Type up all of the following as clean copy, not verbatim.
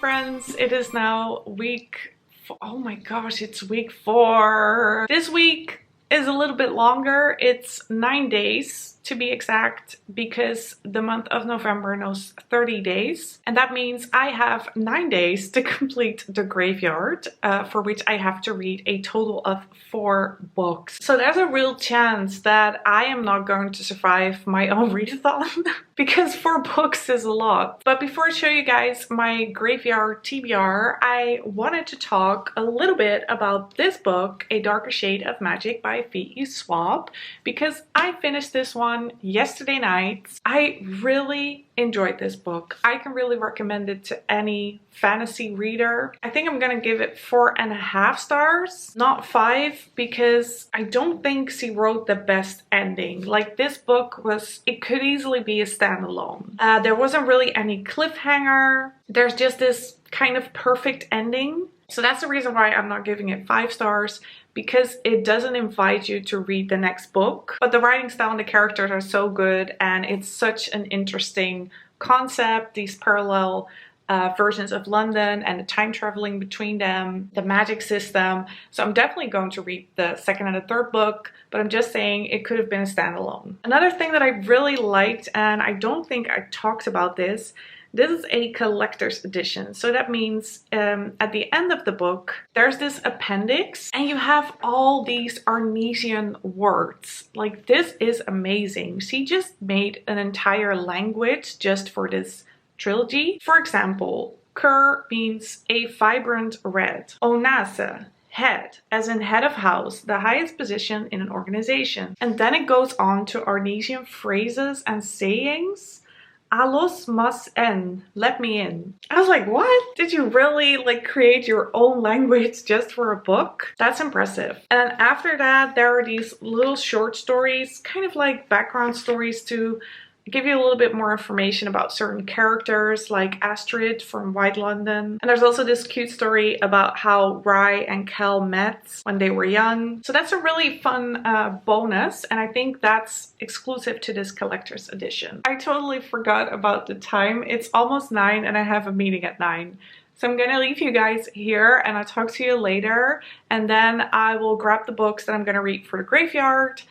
friends, it is now oh my gosh, it's week 4. This week is a little bit longer. It's 9 days to be exact, because the month of November knows 30 days. And that means I have 9 days to complete the graveyard, for which I have to read a total of 4 books. So there's a real chance that I am not going to survive my own readathon because 4 books is a lot. But before I show you guys my graveyard TBR, I wanted to talk a little bit about this book, A Darker Shade of Magic by V.E. Schwab, because I finished this one yesterday night. I really enjoyed this book. I can really recommend it to any fantasy reader. I think I'm gonna give it 4.5 stars, not 5, because I don't think she wrote the best ending. Like, this book it could easily be a standalone. There wasn't really any cliffhanger. There's just this kind of perfect ending. So that's the reason why I'm not giving it 5 stars, because it doesn't invite you to read the next book. But the writing style and the characters are so good, and it's such an interesting concept, these parallel versions of London and the time traveling between them, the magic system. So I'm definitely going to read the second and the third book, but I'm just saying it could have been a standalone. Another thing that I really liked, and I don't think I talked about this is a collector's edition. So that means at the end of the book, there's this appendix and you have all these Arnesian words. Like, this is amazing. She just made an entire language just for this trilogy. For example, Cur means a vibrant red. Onase, head, as in head of house, the highest position in an organization. And then it goes on to Arnesian phrases and sayings. Alos mas en, let me in. I was like, what? Did you really create your own language just for a book? That's impressive. And after that, there are these little short stories, kind of like background stories to give you a little bit more information about certain characters, like Astrid from White London. And there's also this cute story about how Rye and Kel met when they were young. So that's a really fun bonus, and I think that's exclusive to this collector's edition. I totally forgot about the time. It's almost 9 and I have a meeting at 9. So I'm gonna leave you guys here and I'll talk to you later, and then I will grab the books that I'm gonna read for the graveyard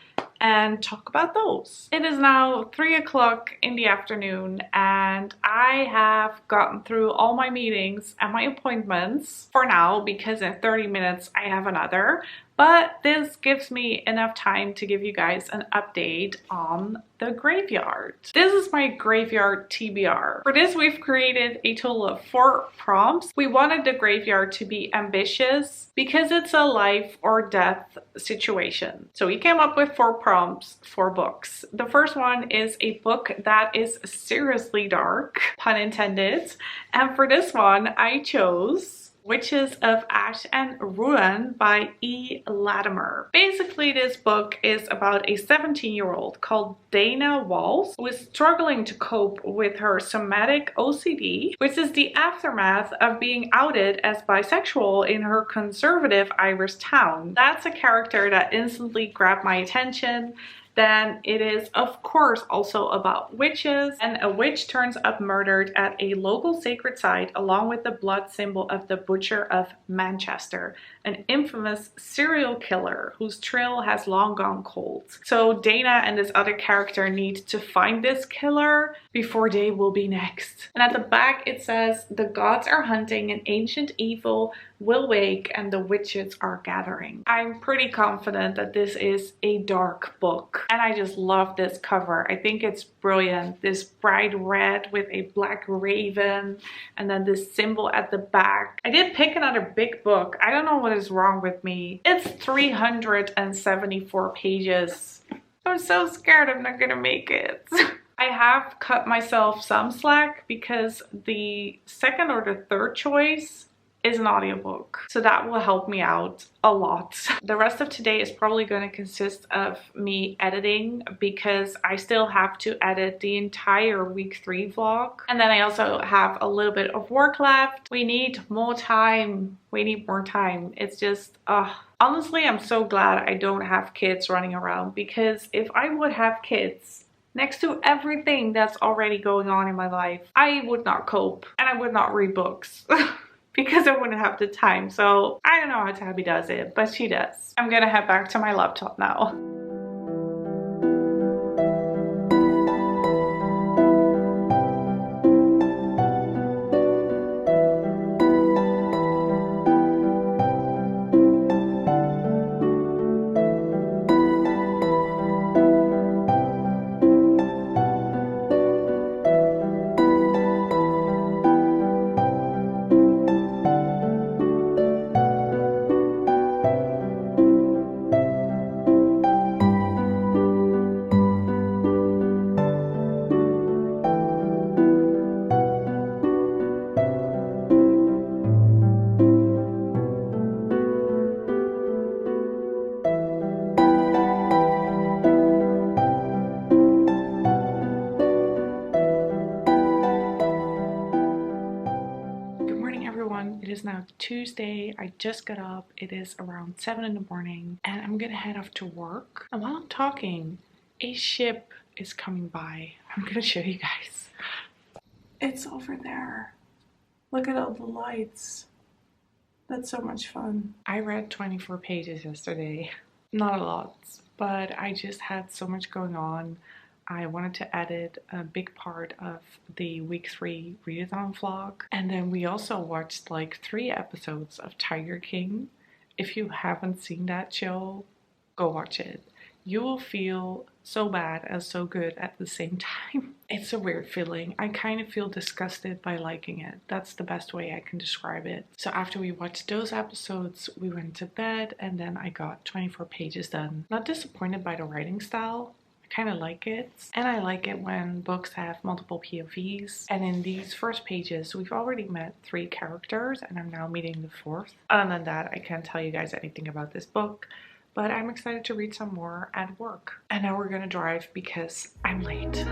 and talk about those. It is now 3 o'clock in the afternoon and I have gotten through all my meetings and my appointments for now, because in 30 minutes I have another. But this gives me enough time to give you guys an update on the graveyard. This is my graveyard TBR. For this, we've created a total of 4 prompts. We wanted the graveyard to be ambitious because it's a life or death situation. So we came up with 4 prompts, 4 books. The first one is a book that is seriously dark, pun intended. And for this one, I chose Witches of Ash and Ruin by E. Latimer. Basically, this book is about a 17-year-old called Dana Walsh who is struggling to cope with her somatic OCD, which is the aftermath of being outed as bisexual in her conservative Irish town. That's a character that instantly grabbed my attention. Then it is, of course, also about witches, and a witch turns up murdered at a local sacred site along with the blood symbol of the Butcher of Manchester, an infamous serial killer whose trail has long gone cold. So Dana and this other character need to find this killer before they will be next. And at the back it says, the gods are hunting an ancient evil will wake and the witches are gathering. I'm pretty confident that this is a dark book. And I just love this cover. I think it's brilliant. This bright red with a black raven and then this symbol at the back. I did pick another big book. I don't know what is wrong with me. It's 374 pages. I'm so scared I'm not gonna make it. I have cut myself some slack because the second or the third choice is an audiobook. So that will help me out a lot. The rest of today is probably going to consist of me editing, because I still have to edit the entire week 3 vlog. And then I also have a little bit of work left. We need more time. We need more time. It's just, honestly, I'm so glad I don't have kids running around, because if I would have kids, Next to everything that's already going on in my life, I would not cope and I would not read books because I wouldn't have the time. So I don't know how Tabby does it, but she does. I'm gonna head back to my laptop now. It is now Tuesday. I just got up. It is around 7 in the morning and I'm gonna head off to work. And while I'm talking, a ship is coming by. I'm gonna show you guys. It's over there. Look at all the lights. That's so much fun. I read 24 pages yesterday. Not a lot, but I just had so much going on. I wanted to edit a big part of the week 3 readathon vlog. And then we also watched like 3 episodes of Tiger King. If you haven't seen that show, go watch it. You will feel so bad and so good at the same time. It's a weird feeling. I kind of feel disgusted by liking it. That's the best way I can describe it. So after we watched those episodes, we went to bed and then I got 24 pages done. Not disappointed by the writing style. Kind of like it, and I like it when books have multiple POVs. And in these first pages we've already met 3 characters and I'm now meeting the 4th. Other than that, I can't tell you guys anything about this book, but I'm excited to read some more at work. And now we're gonna drive because I'm late.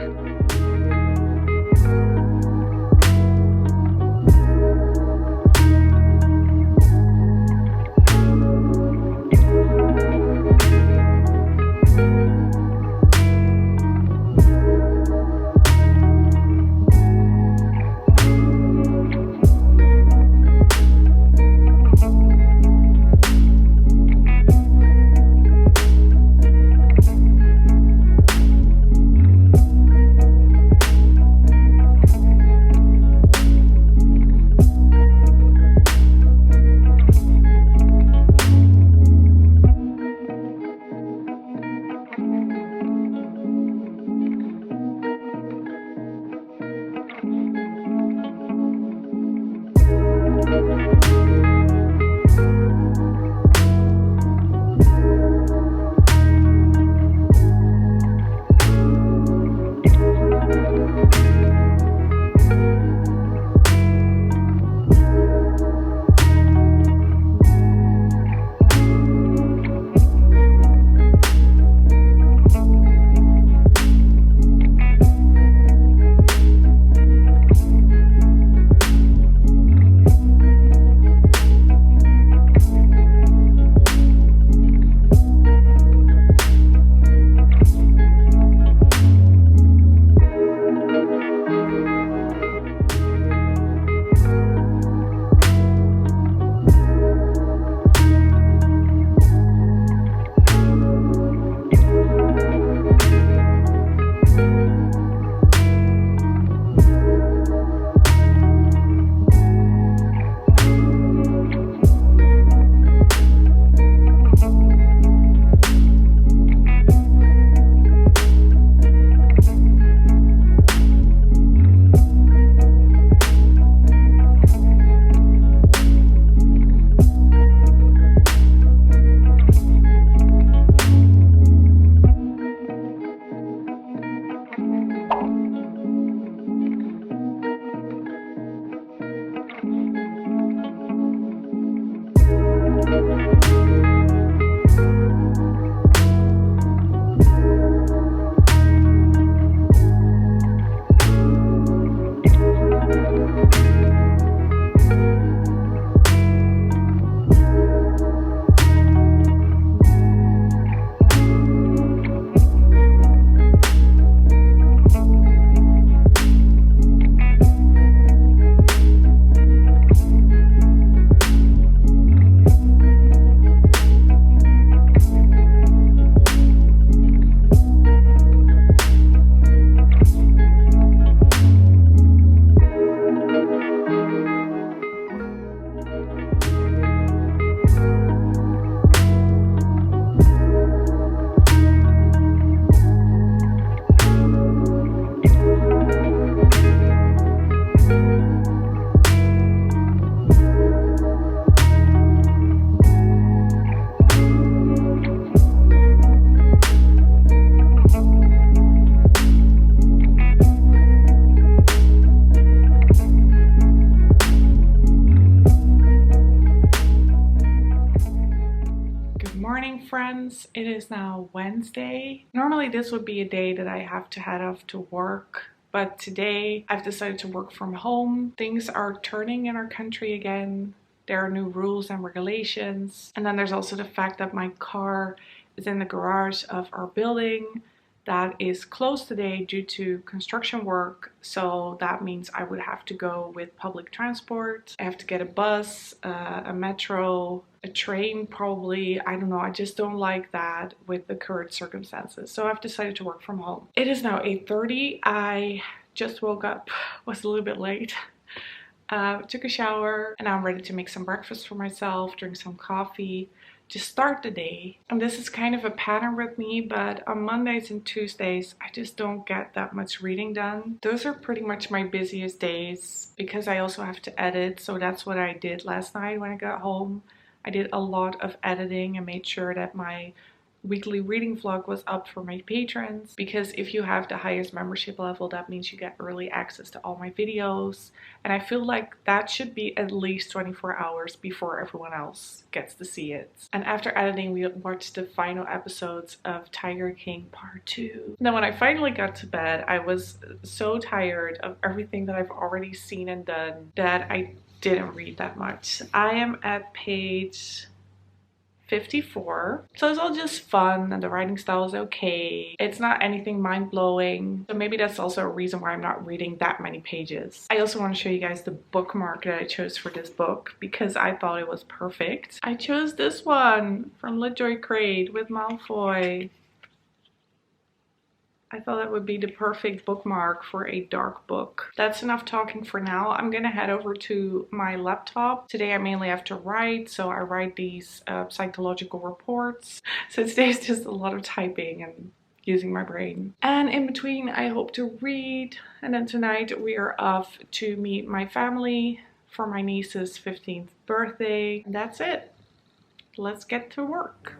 friends. It is now Wednesday. Normally this would be a day that I have to head off to work, but today I've decided to work from home. Things are turning in our country again. There are new rules and regulations. And then there's also the fact that my car is in the garage of our building that is closed today due to construction work. So that means I would have to go with public transport. I have to get a bus, a metro, a train probably. I don't know. I just don't like that with the current circumstances. So I've decided to work from home. It is now 8:30. I just woke up, was a little bit late. Took a shower and now I'm ready to make some breakfast for myself, drink some coffee, to start the day. And this is kind of a pattern with me, but on Mondays and Tuesdays I just don't get that much reading done. Those are pretty much my busiest days because I also have to edit. So that's what I did last night when I got home. I did a lot of editing and made sure that my weekly reading vlog was up for my patrons, because if you have the highest membership level, that means you get early access to all my videos, and I feel like that should be at least 24 hours before everyone else gets to see it. And after editing, we watched the final episodes of Tiger King Part 2. Then when I finally got to bed, I was so tired of everything that I've already seen and done that I didn't read that much. I am at page 54. So it's all just fun and the writing style is okay. It's not anything mind-blowing. So maybe that's also a reason why I'm not reading that many pages. I also want to show you guys the bookmark that I chose for this book because I thought it was perfect. I chose this one from LitJoy Crate with Malfoy. I thought that would be the perfect bookmark for a dark book. That's enough talking for now. I'm gonna head over to my laptop. Today I mainly have to write, so I write these psychological reports. So today's just a lot of typing and using my brain. And in between I hope to read, and then tonight we are off to meet my family for my niece's 15th birthday. And that's it. Let's get to work.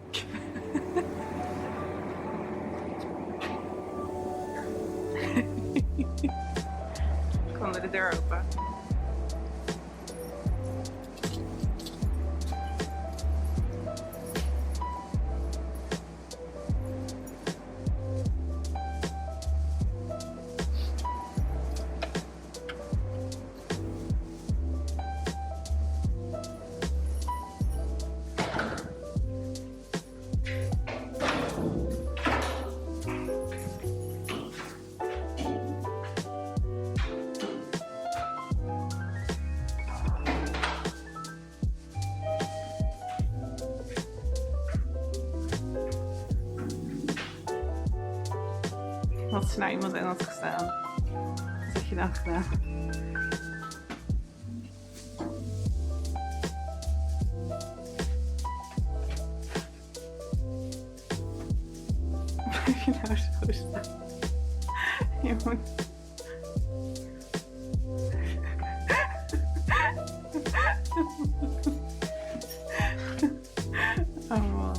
Konden de deur open. Wat snij iemand in had gestaan. Wat heb je dan gedaan? Blijf je nou zo staan? Jongen. Oh man.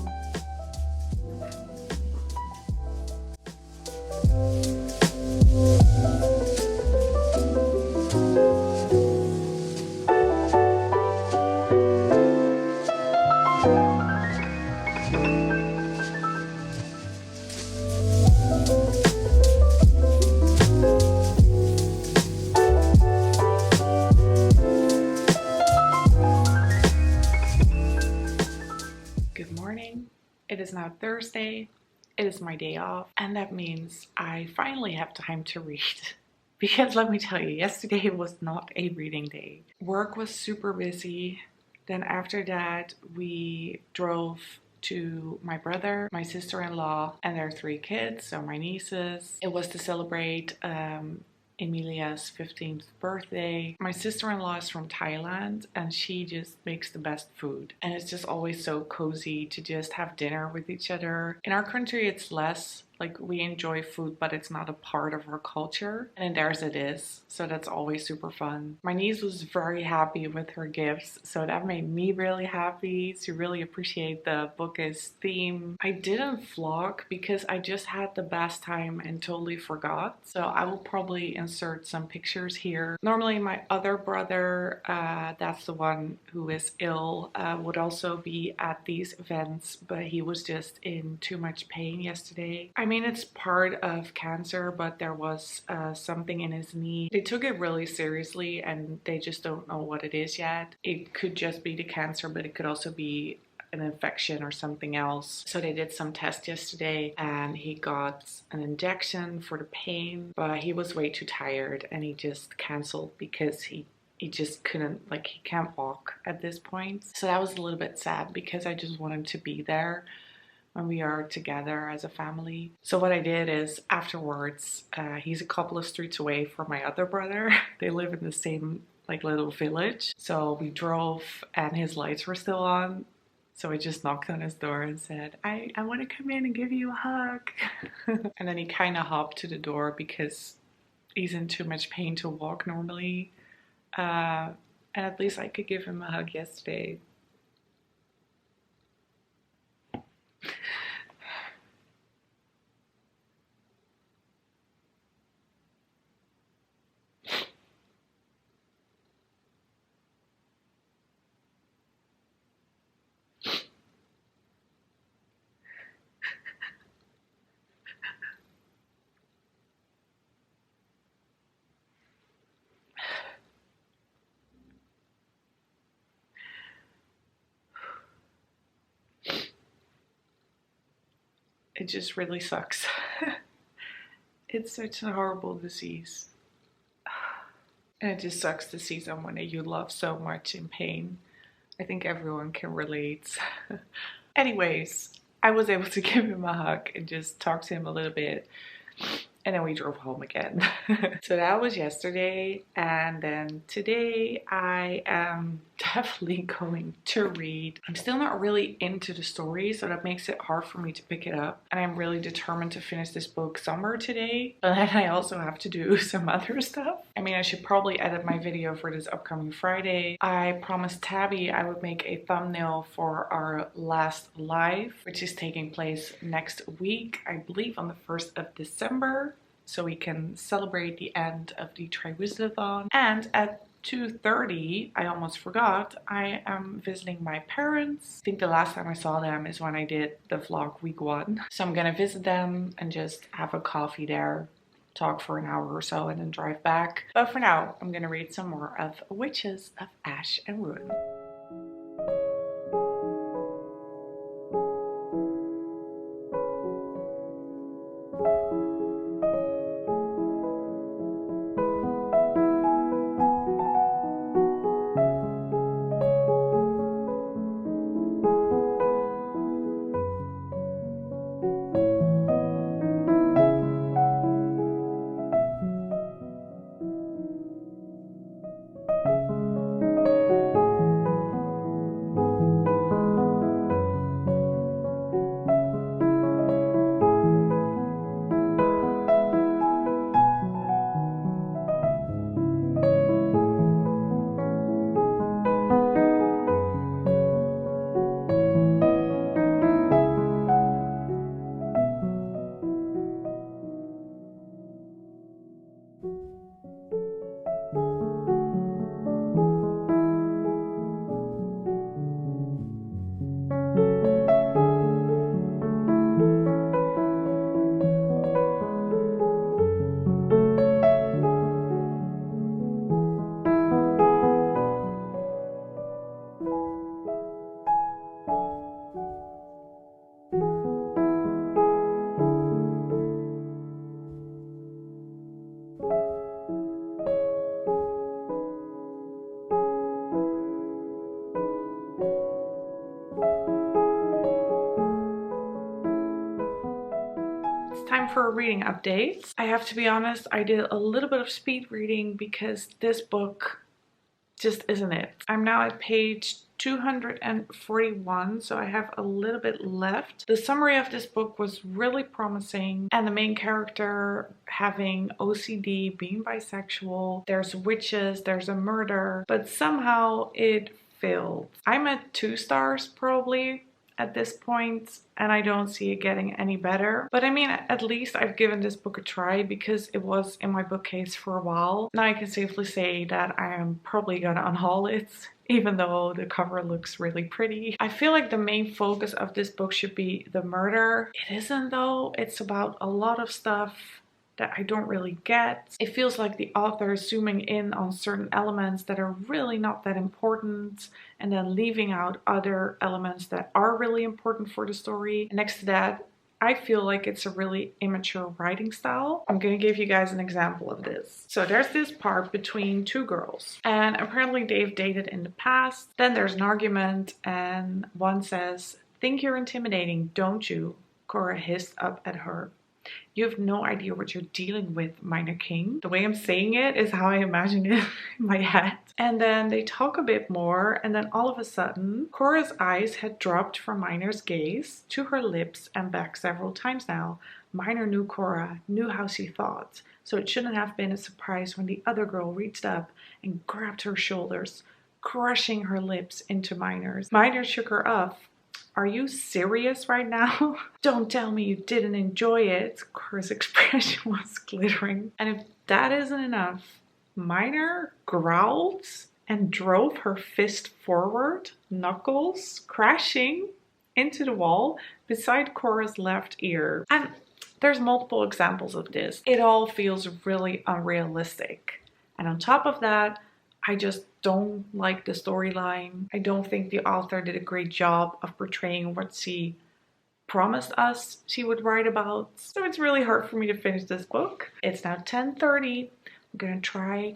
It is now Thursday, it is my day off, and that means I finally have time to read. Because let me tell you, yesterday was not a reading day. Work was super busy. Then after that, we drove to my brother, my sister-in-law, and their 3 kids, so my nieces. It was to celebrate Emilia's 15th birthday. My sister-in-law is from Thailand and she just makes the best food. And it's just always so cozy to just have dinner with each other. In our country it's less Like, we enjoy food, but it's not a part of our culture. And in theirs it is. So that's always super fun. My niece was very happy with her gifts. So that made me really happy to really appreciate the book's theme. I didn't vlog because I just had the best time and totally forgot. So I will probably insert some pictures here. Normally my other brother, that's the one who is ill, would also be at these events, but he was just in too much pain yesterday. I mean, it's part of cancer, but there was something in his knee. They took it really seriously and they just don't know what it is yet. It could just be the cancer, but it could also be an infection or something else. So they did some tests yesterday and he got an injection for the pain, but he was way too tired and he just canceled because he just couldn't, like, he can't walk at this point. So that was a little bit sad because I just want him to be there when we are together as a family. So what I did is afterwards, he's a couple of streets away from my other brother. They live in the same like little village. So we drove and his lights were still on. So I just knocked on his door and said, I want to come in and give you a hug. And then he kind of hopped to the door because he's in too much pain to walk normally. And at least I could give him a hug yesterday. It just really sucks. It's such a horrible disease. And it just sucks to see someone that you love so much in pain. I think everyone can relate. Anyways, I was able to give him a hug and just talk to him a little bit. And then we drove home again. So that was yesterday. And then today I am definitely going to read. I'm still not really into the story, so that makes it hard for me to pick it up. And I'm really determined to finish this book somewhere today. But then I also have to do some other stuff. I mean, I should probably edit my video for this upcoming Friday. I promised Tabby I would make a thumbnail for our last live, which is taking place next week, I believe on the 1st of December. So we can celebrate the end of the Triwizard-a-Thon. And at 2:30, I almost forgot, I am visiting my parents. I think the last time I saw them is when I did the vlog week 1. So I'm gonna visit them and just have a coffee there, talk for an hour or so, and then drive back. But for now, I'm gonna read some more of Witches of Ash and Ruin. Time for a reading update. I have to be honest, I did a little bit of speed reading because this book just isn't it. I'm now at page 241, so I have a little bit left. The summary of this book was really promising, and the main character having OCD, being bisexual, there's witches, there's a murder, but somehow it failed. I'm at 2 stars probably at this point, and I don't see it getting any better. But I mean, at least I've given this book a try because it was in my bookcase for a while. Now I can safely say that I am probably gonna unhaul it, even though the cover looks really pretty. I feel like the main focus of this book should be the murder. It isn't though. It's about a lot of stuff that I don't really get. It feels like the author is zooming in on certain elements that are really not that important and then leaving out other elements that are really important for the story. And next to that, I feel like it's a really immature writing style. I'm gonna give you guys an example of this. So there's this part between 2 girls, and apparently they've dated in the past. Then there's an argument and one says, "Think you're intimidating, don't you?" Cora hissed up at her. "You have no idea what you're dealing with, Minor King." The way I'm saying it is how I imagine it in my head. And then they talk a bit more, and then all of a sudden, Cora's eyes had dropped from Minor's gaze to her lips and back several times now. Minor knew Cora, knew how she thought, so it shouldn't have been a surprise when the other girl reached up and grabbed her shoulders, crushing her lips into Minor's. Minor shook her off. "Are you serious right now? Don't tell me you didn't enjoy it." Cora's expression was glittering. And if that isn't enough, Minor growled and drove her fist forward, knuckles crashing into the wall beside Cora's left ear. And there's multiple examples of this. It all feels really unrealistic. And on top of that, I just don't like the storyline. I don't think the author did a great job of portraying what she promised us she would write about. So it's really hard for me to finish this book. It's now 10:30. I'm gonna try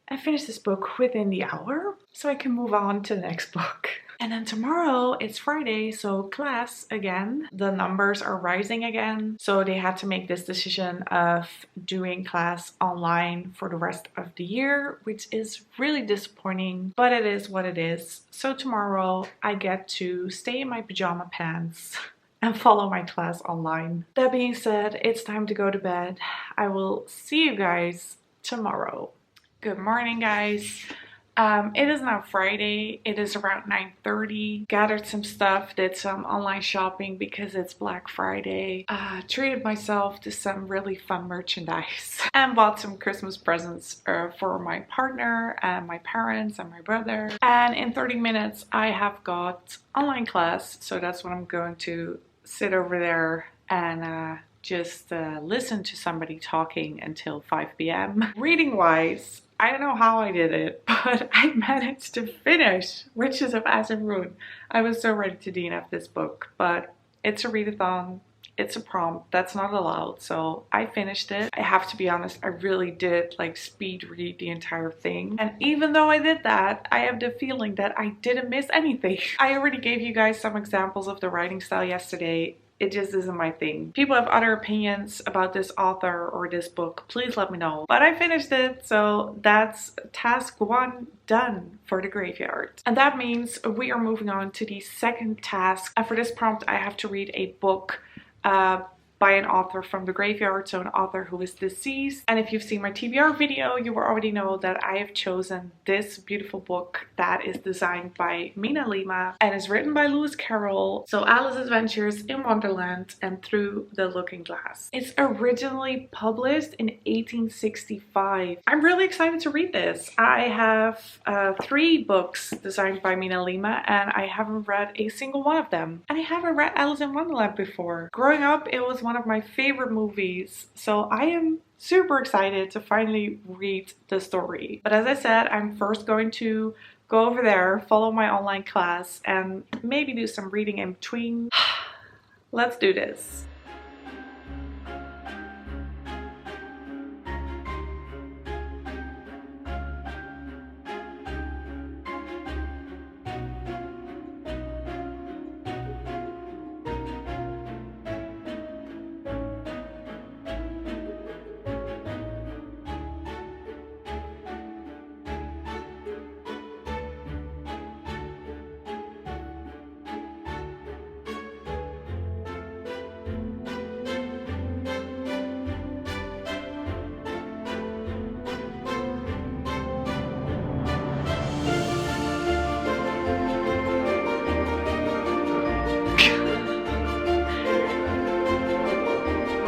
and finish this book within the hour so I can move on to the next book. And then tomorrow it's Friday, so class again. The numbers are rising again. So they had to make this decision of doing class online for the rest of the year, which is really disappointing, but it is what it is. So tomorrow I get to stay in my pajama pants and follow my class online. That being said, it's time to go to bed. I will see you guys tomorrow. Good morning, guys. It is now Friday. It is around 9:30. Gathered some stuff, did some online shopping because it's Black Friday. Treated myself to some really fun merchandise and bought some Christmas presents for my partner and my parents and my brother. And in 30 minutes, I have got online class. So that's when I'm going to sit over there and just listen to somebody talking until 5 p.m. Reading wise, I don't know how I did it, but I managed to finish Witches of Azerun. I was so ready to DNF this book, but it's a readathon. It's a prompt that's not allowed, so I finished it. I have to be honest, I really did like speed read the entire thing. And even though I did that, I have the feeling that I didn't miss anything. I already gave you guys some examples of the writing style yesterday. It just isn't my thing. People have other opinions about this author or this book, please let me know. But I finished it, so that's task 1 done for the graveyard. And that means we are moving on to the second task. And for this prompt, I have to read a book by an author from the graveyard, so an author who is deceased. And if you've seen my TBR video, you will already know that I have chosen this beautiful book that is designed by Mina Lima and is written by Lewis Carroll. So Alice's Adventures in Wonderland and Through the Looking Glass. It's originally published in 1865. I'm really excited to read this. I have 3 books designed by Mina Lima and I haven't read a single one of them. And I haven't read Alice in Wonderland before. Growing up, it was one of my favorite movies, so I am super excited to finally read the story. But as I said, I'm first going to go over there, follow my online class, and maybe do some reading in between. Let's do this.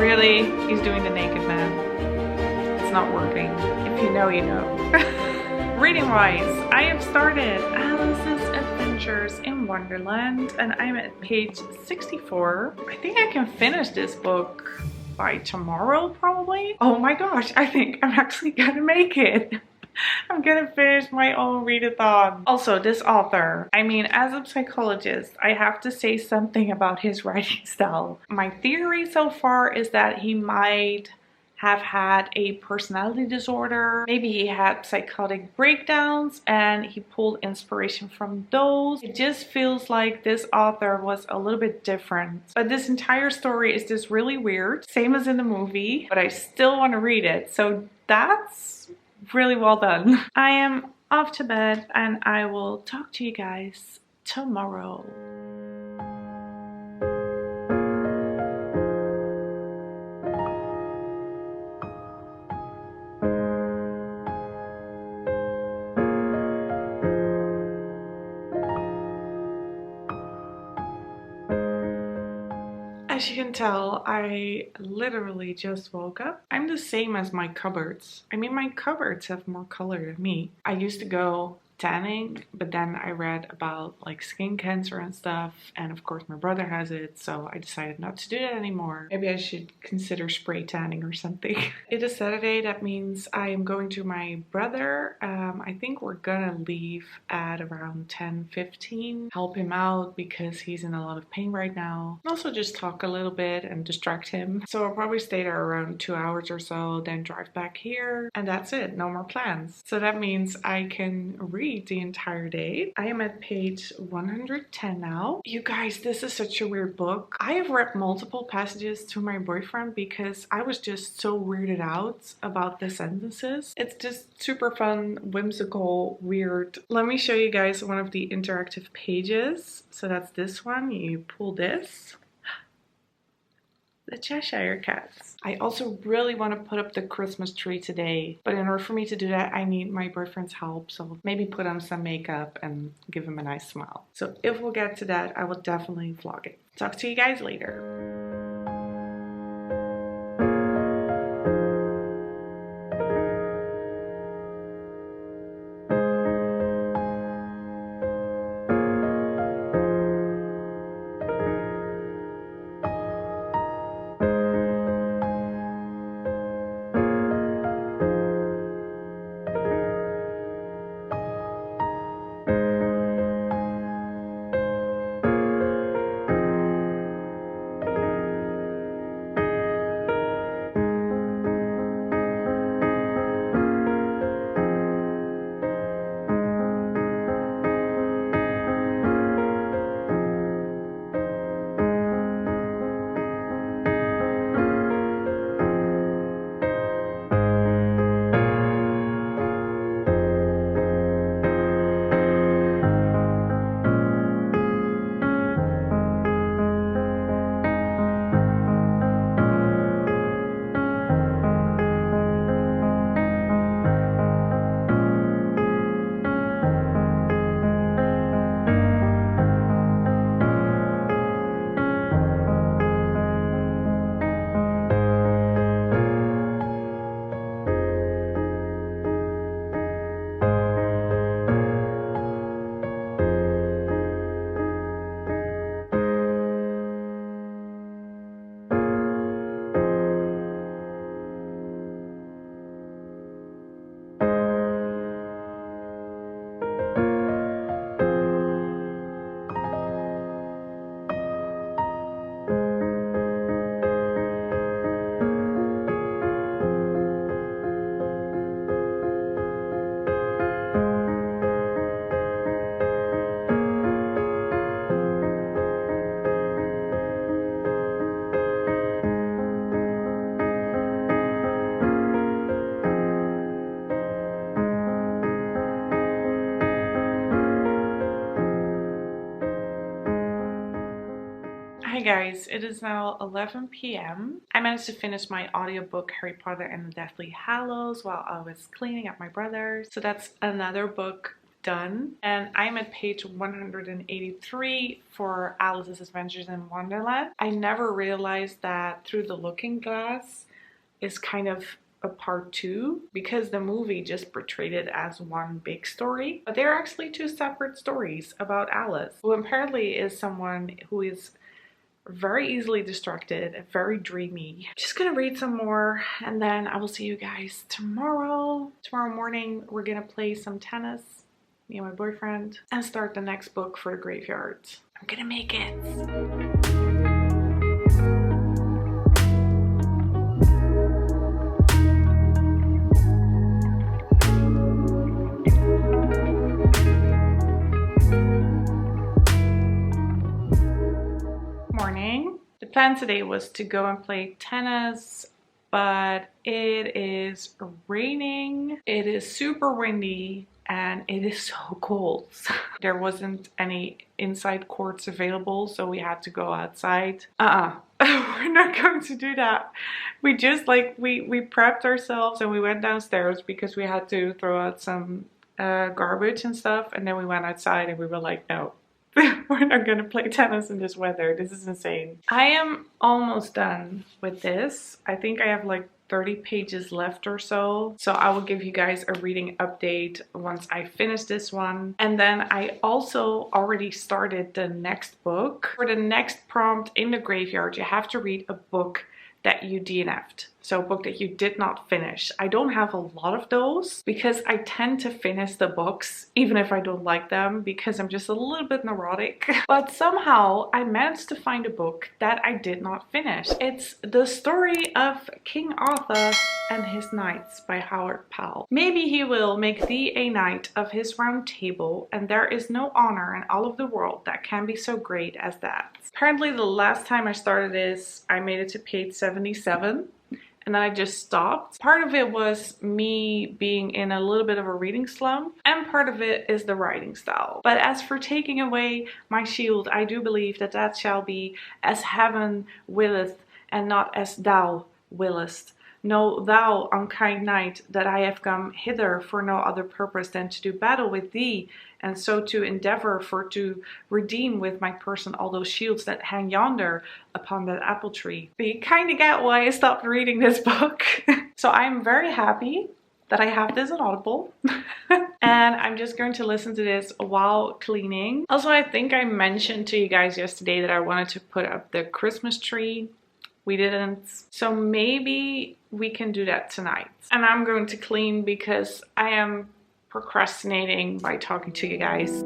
Really? He's doing the naked man. It's not working. If you know, you know. Reading wise, I have started Alice's Adventures in Wonderland and I'm at page 64. I think I can finish this book by tomorrow probably. Oh my gosh, I think I'm actually gonna make it. I'm gonna finish my own readathon. Also, this author, I mean, as a psychologist, I have to say something about his writing style. My theory so far is that he might have had a personality disorder. Maybe he had psychotic breakdowns and he pulled inspiration from those. It just feels like this author was a little bit different. But this entire story is just really weird, same as in the movie, but I still want to read it. So that's really well done. I am off to bed and I will talk to you guys tomorrow. As you can tell, I literally just woke up. I'm the same as my cupboards. I mean, my cupboards have more color than me. I used to go tanning, but then I read about like skin cancer and stuff, and of course my brother has it, so I decided not to do that anymore. Maybe I should consider spray tanning or something. It is Saturday, that means I am going to my brother. I think we're gonna leave at around 10:15, help him out because he's in a lot of pain right now, and also just talk a little bit and distract him. So I'll probably stay there around 2 hours or so, then drive back here, and that's it, no more plans. So that means I can read the entire day. I am at page 110 now. You guys, this is such a weird book. I have read multiple passages to my boyfriend because I was just so weirded out about the sentences. It's just super fun, whimsical, weird. Let me show you guys one of the interactive pages. So that's this one. You pull this. The Cheshire Cats. I also really want to put up the Christmas tree today, but in order for me to do that, I need my boyfriend's help. So maybe put on some makeup and give him a nice smile. So if we'll get to that, I will definitely vlog it. Talk to you guys later. Hi guys, it is now 11 p.m. I managed to finish my audiobook Harry Potter and the Deathly Hallows while I was cleaning up my brother's. So that's another book done, and I'm at page 183 for Alice's Adventures in Wonderland. I never realized that Through the Looking Glass is kind of a part 2 because the movie just portrayed it as one big story, but they're actually 2 separate stories about Alice, who apparently is someone who is very easily distracted, very dreamy. Just gonna read some more and then I will see you guys tomorrow. Tomorrow morning we're gonna play some tennis, me and my boyfriend, and start the next book for the graveyard. I'm gonna make it. Morning. The plan today was to go and play tennis, but it is raining. It is super windy and it is so cold. There wasn't any inside courts available, so we had to go outside. We're not going to do that. We just we prepped ourselves and we went downstairs because we had to throw out some garbage and stuff, and then we went outside and we were like, no. We're not gonna play tennis in this weather. This is insane. I am almost done with this. I think I have like 30 pages left or so. So I will give you guys a reading update once I finish this one. And then I also already started the next book. For the next prompt in the graveyard, you have to read a book that you DNF'd. So a book that you did not finish. I don't have a lot of those because I tend to finish the books even if I don't like them because I'm just a little bit neurotic. But somehow I managed to find a book that I did not finish. It's The Story of King Arthur and His Knights by Howard Powell. Maybe he will make thee a knight of his round table, and there is no honor in all of the world that can be so great as that. Apparently the last time I started this, I made it to page 77. And then I just stopped. Part of it was me being in a little bit of a reading slump, and part of it is the writing style. But as for taking away my shield, I do believe that that shall be as heaven willeth, and not as thou willest. Know thou, unkind knight, that I have come hither for no other purpose than to do battle with thee, and so to endeavor for to redeem with my person all those shields that hang yonder upon that apple tree. But you kind of get why I stopped reading this book. So I'm very happy that I have this on Audible. And I'm just going to listen to this while cleaning. Also, I think I mentioned to you guys yesterday that I wanted to put up the Christmas tree. We didn't. So maybe we can do that tonight. And I'm going to clean because I am procrastinating by talking to you guys.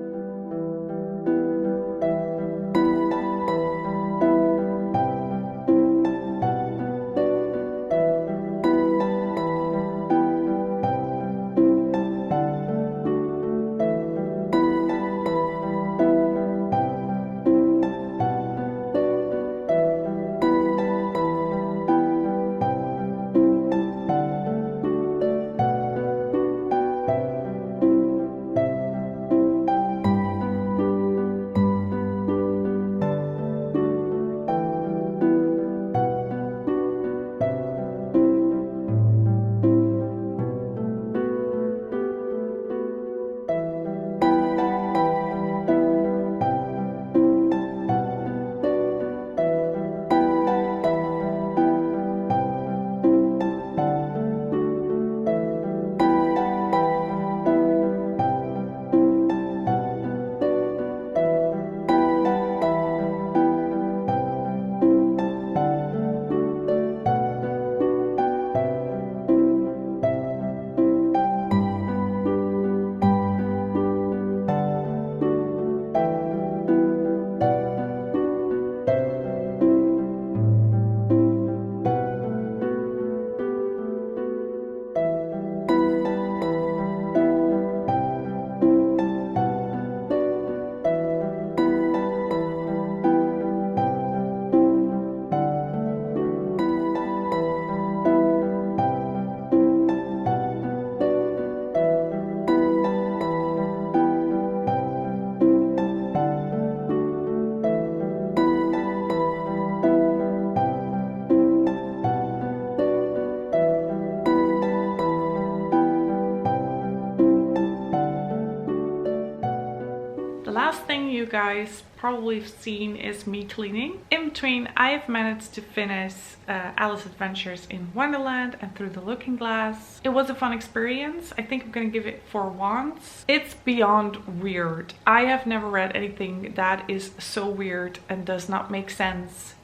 last thing you guys probably have seen is me cleaning. In between, I've managed to finish Alice's Adventures in Wonderland and Through the Looking Glass. It was a fun experience. I think I'm gonna give it 4 wands. It's beyond weird. I have never read anything that is so weird and does not make sense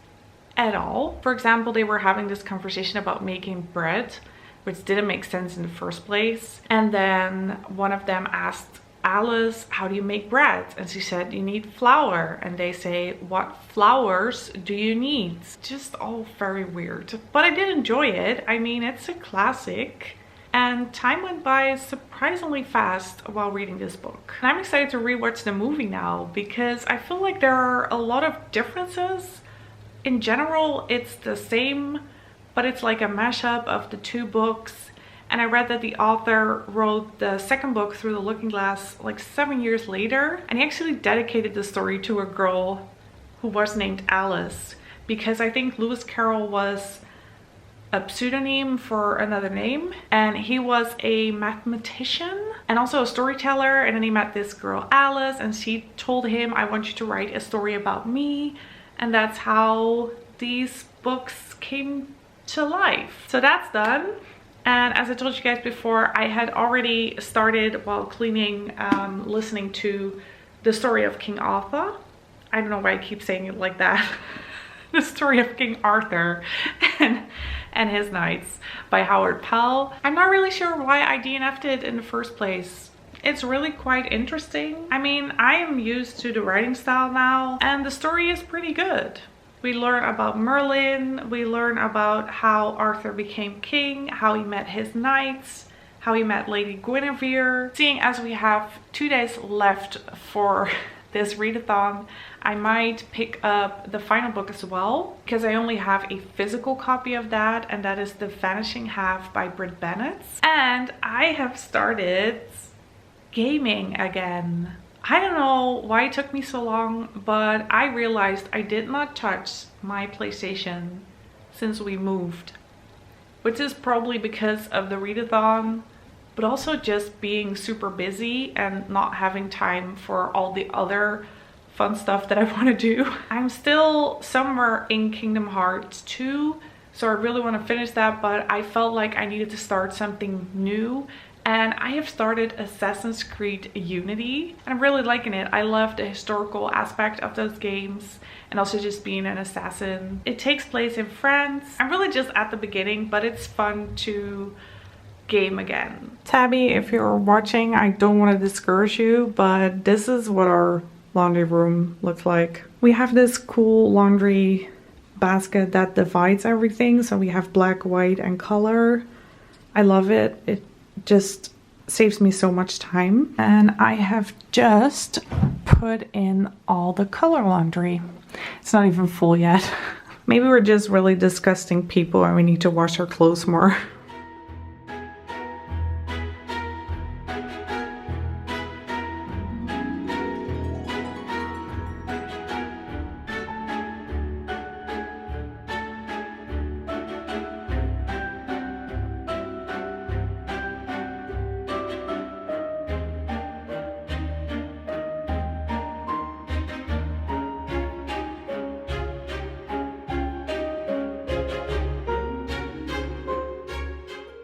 at all. For example, they were having this conversation about making bread, which didn't make sense in the first place. And then one of them asked Alice, how do you make bread? And she said, you need flour. And they say, what flours do you need? Just all very weird. But I did enjoy it. I mean, it's a classic. And time went by surprisingly fast while reading this book. And I'm excited to rewatch the movie now because I feel like there are a lot of differences. In general, it's the same, but it's like a mashup of the 2 books. And I read that the author wrote the second book, Through the Looking Glass, like 7 years later. And he actually dedicated the story to a girl who was named Alice, because I think Lewis Carroll was a pseudonym for another name. And he was a mathematician and also a storyteller. And then he met this girl, Alice, and she told him, I want you to write a story about me. And that's how these books came to life. So that's done. And as I told you guys before, I had already started while cleaning listening to the story of King Arthur. I don't know why I keep saying it like that. The story of King Arthur and his knights by Howard Pell. I'm not really sure why I DNF'd it in the first place. It's really quite interesting. I mean, I am used to the writing style now, and the story is pretty good. We learn about Merlin, we learn about how Arthur became king, how he met his knights, how he met Lady Guinevere. Seeing as we have 2 days left for this readathon, I might pick up the final book as well, because I only have a physical copy of that, and that is The Vanishing Half by Brit Bennett. And I have started gaming again. I don't know why it took me so long, but I realized I did not touch my PlayStation since we moved, which is probably because of the readathon, but also just being super busy and not having time for all the other fun stuff that I want to do. I'm still somewhere in Kingdom Hearts 2, so I really want to finish that, but I felt like I needed to start something new. And I have started Assassin's Creed Unity, and I'm really liking it. I love the historical aspect of those games and also just being an assassin. It takes place in France. I'm really just at the beginning, but it's fun to game again. Tabby, if you're watching, I don't want to discourage you, but this is what our laundry room looks like. We have this cool laundry basket that divides everything. So we have black, white, and color. I love it. It just saves me so much time. And I have just put in all the color laundry. It's not even full yet. Maybe we're just really disgusting people and we need to wash our clothes more.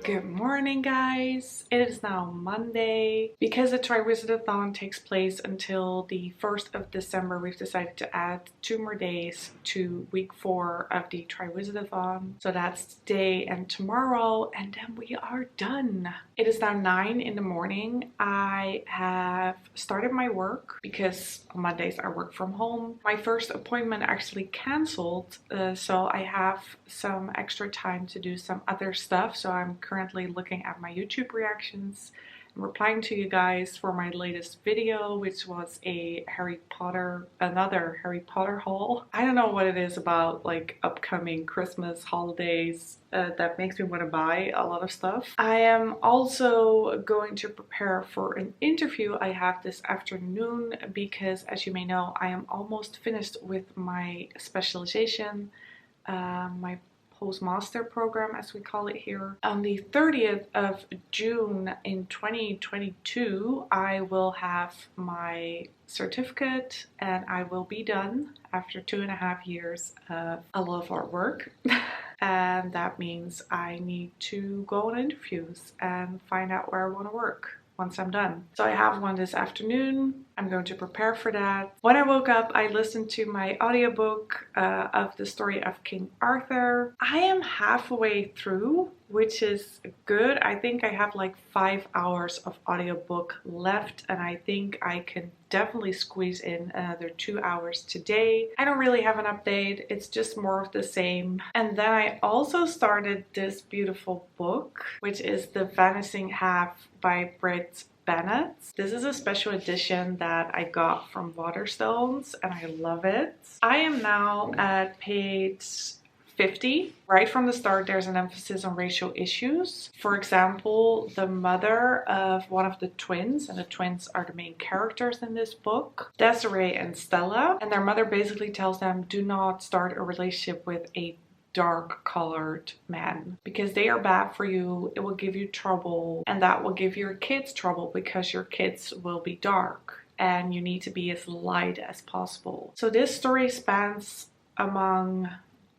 Good morning, guys. It is now Monday. Because the Triwizard-a-Thon takes place until the 1st of December, we've decided to add 2 more days to week 4 of the Triwizard-a-Thon. So that's today and tomorrow, and then we are done. It is now 9 in the morning. I have started my work because on Mondays I work from home. My first appointment actually cancelled, so I have some extra time to do some other stuff. So I'm currently looking at my YouTube reactions and replying to you guys for my latest video, which was a another Harry Potter haul. I don't know what it is about like upcoming Christmas holidays that makes me want to buy a lot of stuff. I am also going to prepare for an interview I have this afternoon because, as you may know, I am almost finished with my specialization. My postmaster program, as we call it here. On the 30th of June in 2022, I will have my certificate and I will be done after 2.5 years of a lot of hard work. And that means I need to go on interviews and find out where I want to work once I'm done. So I have one this afternoon. I'm going to prepare for that. When I woke up, I listened to my audiobook of the story of King Arthur. I am halfway through, which is good. I think I have like 5 hours of audiobook left, and I think I can definitely squeeze in another 2 hours today. I don't really have an update. It's just more of the same. And then I also started this beautiful book, which is The Vanishing Half by Brit Bennett. This is a special edition that I got from Waterstones and I love it. I am now at page 50. Right from the start, there's an emphasis on racial issues. For example, the mother of one of the twins, and the twins are the main characters in this book, Desiree and Stella, and their mother basically tells them, do not start a relationship with a dark colored man because they are bad for you. It will give you trouble, and that will give your kids trouble because your kids will be dark and you need to be as light as possible. So this story spans among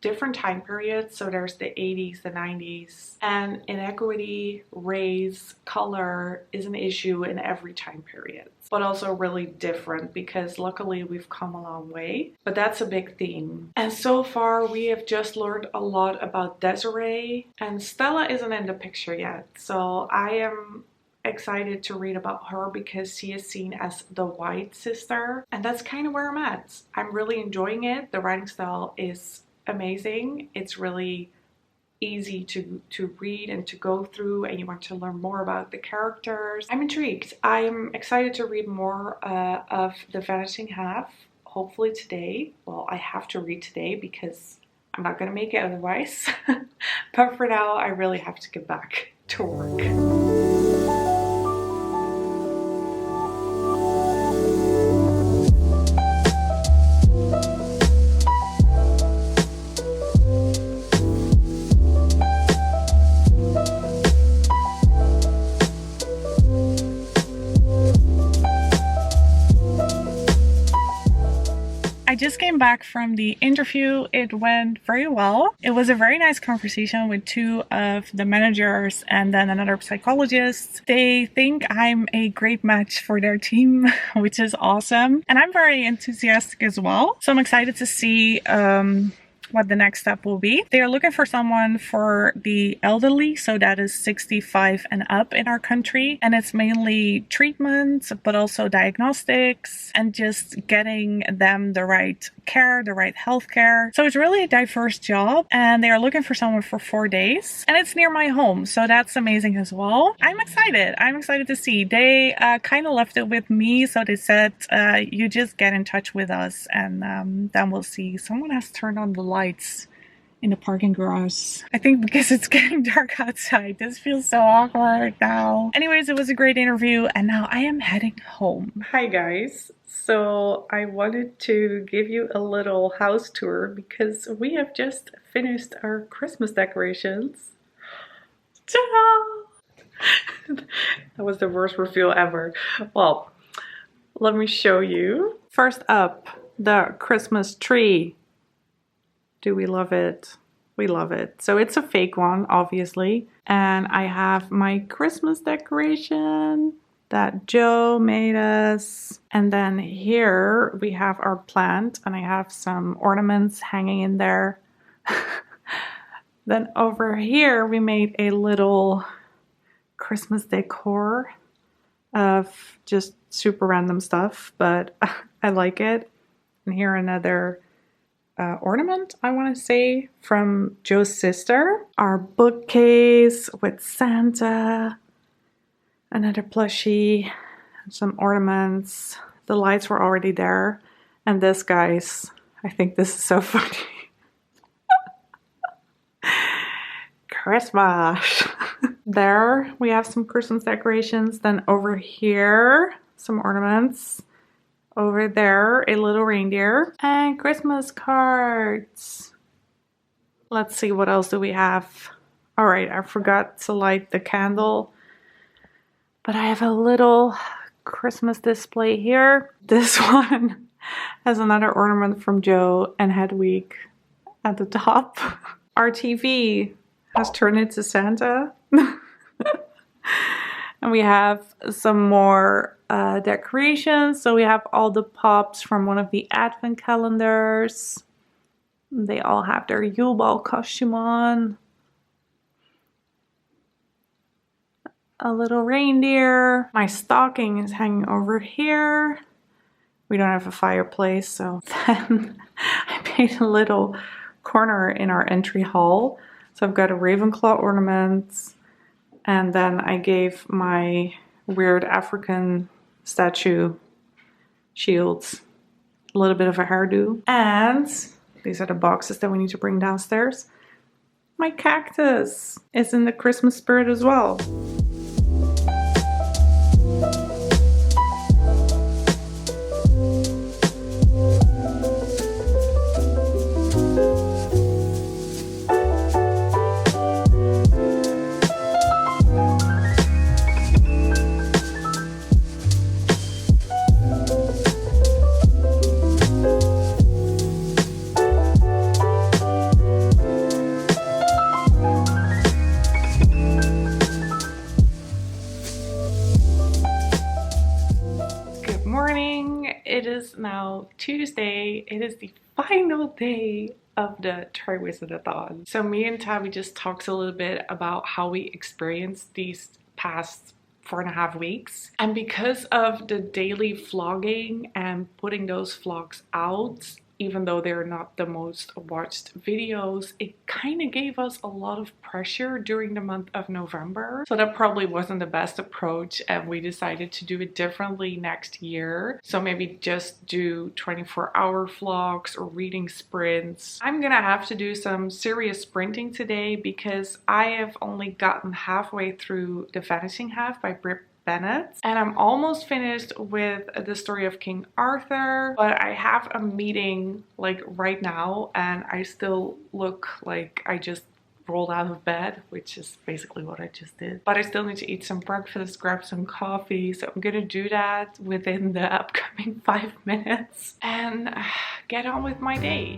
different time periods. So there's the 80s, the 90s, and inequity, race, color is an issue in every time period, but also really different because luckily we've come a long way. But that's a big theme. And so far we have just learned a lot about Desiree, and Stella isn't in the picture yet. So I am excited to read about her because she is seen as the white sister, and that's kind of where I'm at. I'm really enjoying it. The writing style is amazing. It's really easy to read and to go through, and you want to learn more about the characters. I'm intrigued. I'm excited to read more of The Vanishing Half, hopefully today. Well, I have to read today because I'm not going to make it otherwise. But for now, I really have to get back to work. I just came back from the interview. It went very well. It was a very nice conversation with 2 of the managers and then another psychologist. They think I'm a great match for their team, which is awesome. And I'm very enthusiastic as well. So I'm excited to see what the next step will be. They are looking for someone for the elderly, so that is 65 and up in our country, and it's mainly treatments but also diagnostics and just getting them the right care, the right healthcare. So it's really a diverse job, and they are looking for someone for 4 days, and it's near my home, so that's amazing as well. I'm excited to see. They kind of left it with me, so they said you just get in touch with us and then we'll see. Someone has turned on the lights in the parking garage. I think because it's getting dark outside. This feels so awkward now. Anyways, it was a great interview and now I am heading home. Hi guys. So I wanted to give you a little house tour because we have just finished our Christmas decorations. Ta-da! That was the worst reveal ever. Well, let me show you. First up, the Christmas tree. Do we love it? We love it. So it's a fake one, obviously. And I have my Christmas decoration that Joe made us. And then here we have our plant and I have some ornaments hanging in there. Then over here we made a little Christmas decor of just super random stuff, but I like it. And here another ornament, I want to say, from Joe's sister. Our bookcase with Santa, another plushie, some ornaments. The lights were already there. And this, guys, I think this is so funny. Christmas. There we have some Christmas decorations. Then over here, some ornaments. Over there, a little reindeer and Christmas cards. Let's see, what else do we have? All right, I forgot to light the candle, but I have a little Christmas display here. This one has another ornament from Joe and Hedwig at the top. Our TV has turned into Santa. And we have some more decorations. So we have all the pops from one of the advent calendars. They all have their Yule Ball costume on. A little reindeer. My stocking is hanging over here. We don't have a fireplace, so then I made a little corner in our entry hall. So I've got a Ravenclaw ornament, and then I gave my weird African statue shields a little bit of a hairdo. And these are the boxes that we need to bring downstairs. My cactus is in the Christmas spirit as well. It is now Tuesday. It is the final day of the Triwizard-a-Thon. So me and Tabby just talked a little bit about how we experienced these past 4.5 weeks. And because of the daily vlogging and putting those vlogs out, even though they're not the most watched videos, it kind of gave us a lot of pressure during the month of November. So that probably wasn't the best approach, and we decided to do it differently next year. So maybe just do 24-hour vlogs or reading sprints. I'm gonna have to do some serious sprinting today because I have only gotten halfway through The Vanishing Half by Bennett, and I'm almost finished with the story of King Arthur, but I have a meeting like right now and I still look like I just rolled out of bed, which is basically what I just did. But I still need to eat some breakfast, grab some coffee, so I'm gonna do that within the upcoming 5 minutes and get on with my day.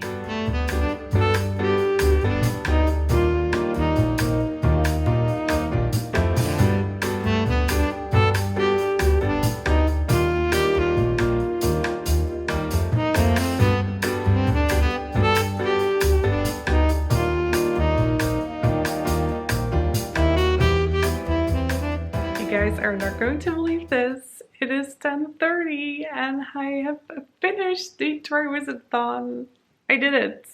Guys are not going to believe this. It is 10:30 and I have finished the Triwizard-a-Thon. I did it.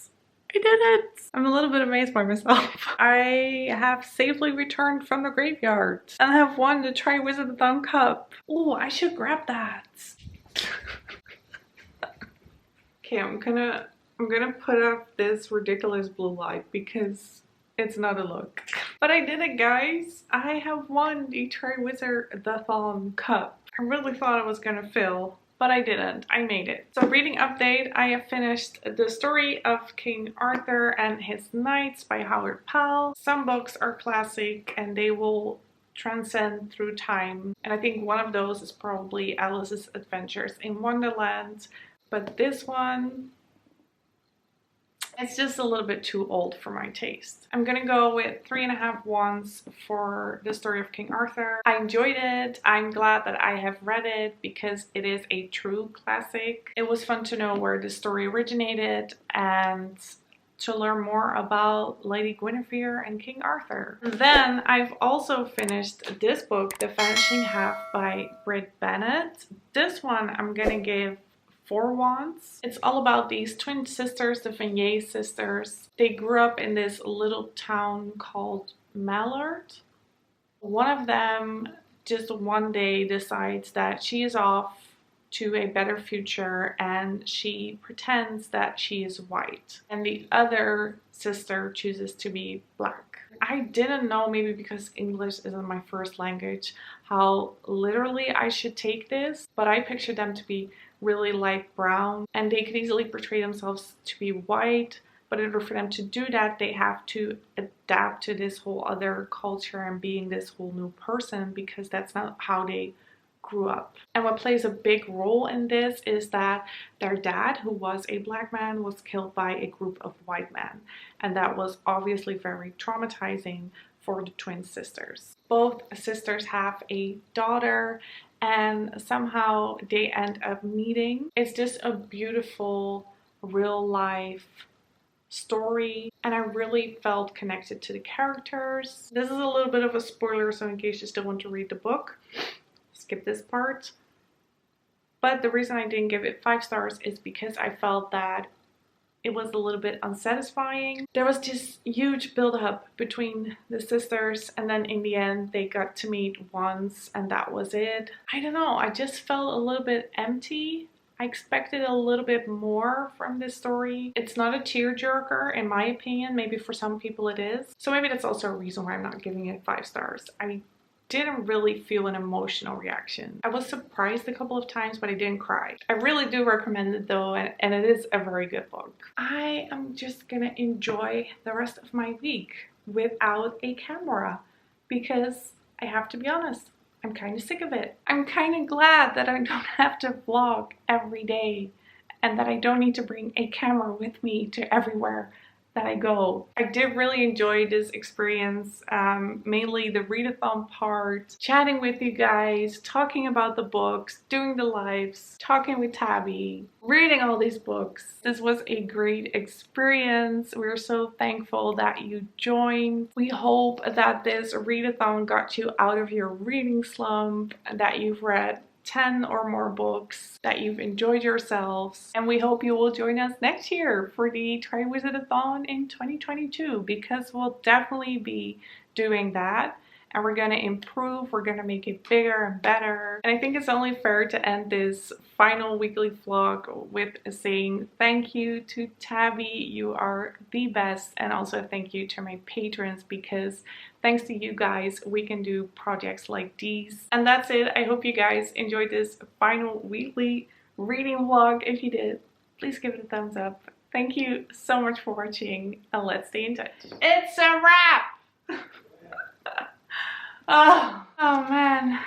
I did it. I'm a little bit amazed by myself. I have safely returned from the graveyard and have won the Triwizard-a-Thon Cup. Oh, I should grab that. Okay, I'm gonna put up this ridiculous blue light because it's not a look. But I did it, guys. I have won the Triwizard-a-Thon Cup. I really thought I was gonna fail, but I didn't. I made it. So reading update, I have finished the story of King Arthur and his Knights by Howard Powell. Some books are classic and they will transcend through time. And I think one of those is probably Alice's Adventures in Wonderland. But this one, it's just a little bit too old for my taste. I'm gonna go with 3.5 wands for the story of King Arthur. I enjoyed it. I'm glad that I have read it because it is a true classic. It was fun to know where the story originated and to learn more about Lady Guinevere and King Arthur. Then I've also finished this book, The Vanishing Half by Brit Bennett. This one I'm gonna give 4 wands. It's all about these twin sisters, the Vignay sisters. They grew up in this little town called Mallard. One of them just one day decides that she is off to a better future and she pretends that she is white. And the other sister chooses to be black. I didn't know, maybe because English isn't my first language, how literally I should take this, but I pictured them to be really light brown and they could easily portray themselves to be white, but in order for them to do that, they have to adapt to this whole other culture and being this whole new person, because that's not how they grew up. And what plays a big role in this is that their dad, who was a black man, was killed by a group of white men, and that was obviously very traumatizing for the twin sisters. Both sisters have a daughter, and somehow they end up meeting. It's just a beautiful real life story, and I really felt connected to the characters. This is a little bit of a spoiler, so in case you still want to read the book, skip this part. But the reason I didn't give it 5 stars is because I felt that it was a little bit unsatisfying. There was this huge build-up between the sisters, and then in the end they got to meet once and that was it. I don't know, I just felt a little bit empty. I expected a little bit more from this story. It's not a tearjerker in my opinion. Maybe for some people it is. So maybe that's also a reason why I'm not giving it 5 stars. I didn't really feel an emotional reaction. I was surprised a couple of times, but I didn't cry. I really do recommend it though, and it is a very good book. I am just gonna enjoy the rest of my week without a camera, because I have to be honest, I'm kind of sick of it. I'm kind of glad that I don't have to vlog every day and that I don't need to bring a camera with me to everywhere that I go. I did really enjoy this experience, mainly the readathon part, chatting with you guys, talking about the books, doing the lives, talking with Tabby, reading all these books. This was a great experience. We're so thankful that you joined. We hope that this readathon got you out of your reading slump, that you've read 10 or more books, that you've enjoyed yourselves, and we hope you will join us next year for the Triwizard-a-Thon in 2022, because we'll definitely be doing that, and we're gonna improve, we're gonna make it bigger and better. And I think it's only fair to end this final weekly vlog with saying thank you to Tabby, you are the best, and also thank you to my patrons, because thanks to you guys we can do projects like these. And that's it. I hope you guys enjoyed this final weekly reading vlog. If you did, please give it a thumbs up. Thank you so much for watching, and let's stay in touch. It's a wrap! Oh man.